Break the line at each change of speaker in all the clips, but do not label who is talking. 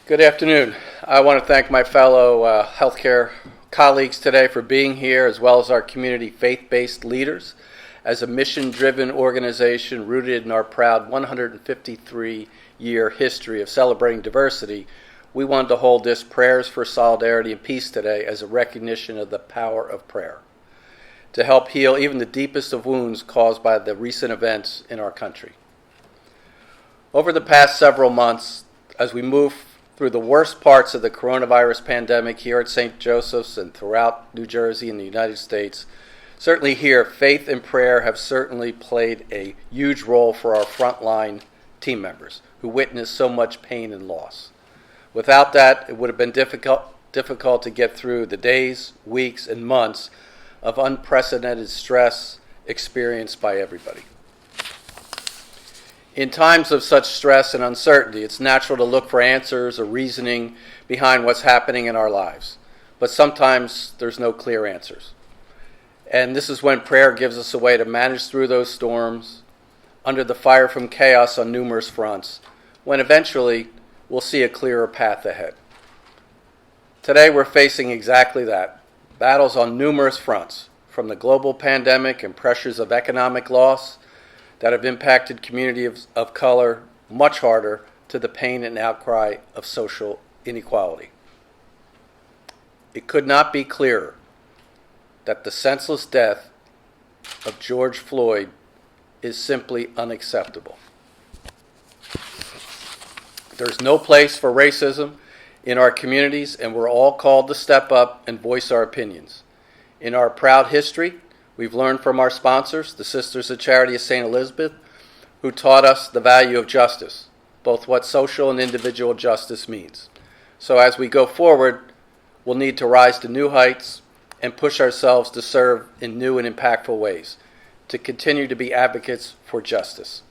Good afternoon. I want to thank my fellow healthcare colleagues today for being here, as well as our community faith-based leaders. As a mission-driven organization rooted in our proud 153-year history of celebrating diversity, we wanted to hold this Prayers for Solidarity and Peace today as a recognition of the power of prayer to help heal even the deepest of wounds caused by the recent events in our country. Over the past several months, as we move through the worst parts of the coronavirus pandemic here at St. Joseph's and throughout New Jersey and the United States, certainly here, faith and prayer have certainly played a huge role for our frontline team members who witnessed so much pain and loss. Without that, it would have been difficult to get through the days, weeks, and months of unprecedented stress experienced by everybody. In times of such stress and uncertainty, it's natural to look for answers or reasoning behind what's happening in our lives. But sometimes there's no clear answers. And this is when prayer gives us a way to manage through those storms, under the fire from chaos on numerous fronts, when eventually we'll see a clearer path ahead. Today we're facing exactly that, battles on numerous fronts, from the global pandemic and pressures of economic loss that have impacted communities of color much harder, to the pain and outcry of social inequality. It could not be clearer that the senseless death of George Floyd is simply unacceptable. There's no place for racism in our communities, and we're all called to step up and voice our opinions. In our proud history, we've learned from our sponsors, the Sisters of Charity of St. Elizabeth, who taught us the value of justice, both what social and individual justice means. So as we go forward, we'll need to rise to new heights and push ourselves to serve in new and impactful ways, to continue to be advocates for justice.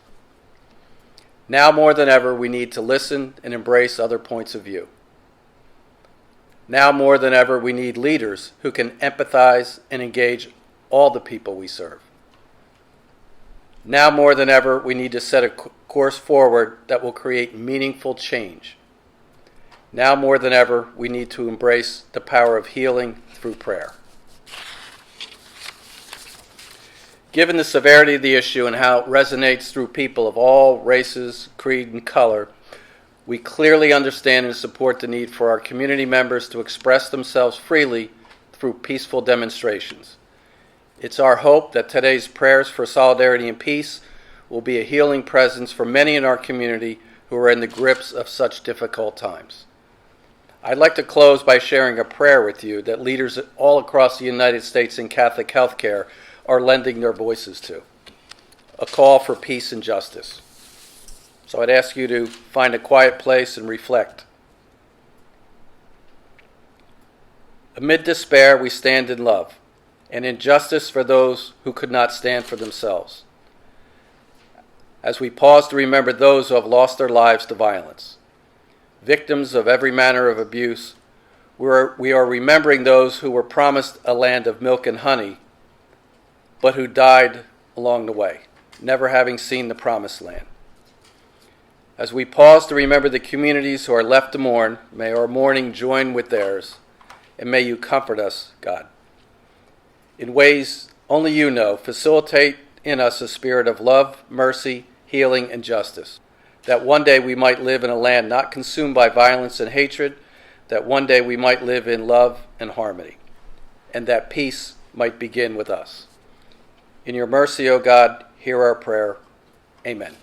Now more than ever, we need to listen and embrace other points of view. Now more than ever, we need leaders who can empathize and engage all the people we serve. Now more than ever, we need to set a course forward that will create meaningful change. Now more than ever, we need to embrace the power of healing through prayer. Given the severity of the issue and how it resonates through people of all races, creed, and color, we clearly understand and support the need for our community members to express themselves freely through peaceful demonstrations. It's our hope that today's Prayers for Solidarity and Peace will be a healing presence for many in our community who are in the grips of such difficult times. I'd like to close by sharing a prayer with you that leaders all across the United States in Catholic healthcare are lending their voices to, a call for peace and justice. So I'd ask you to find a quiet place and reflect. Amid despair, we stand in love and in justice for those who could not stand for themselves. As we pause to remember those who have lost their lives to violence, victims of every manner of abuse, we are remembering those who were promised a land of milk and honey, but who died along the way, never having seen the promised land. As we pause to remember the communities who are left to mourn, may our mourning join with theirs, and may you comfort us, God. In ways only you know, facilitate in us a spirit of love, mercy, healing, and justice, that one day we might live in a land not consumed by violence and hatred, that one day we might live in love and harmony, and that peace might begin with us. In your mercy, O God, hear our prayer. Amen.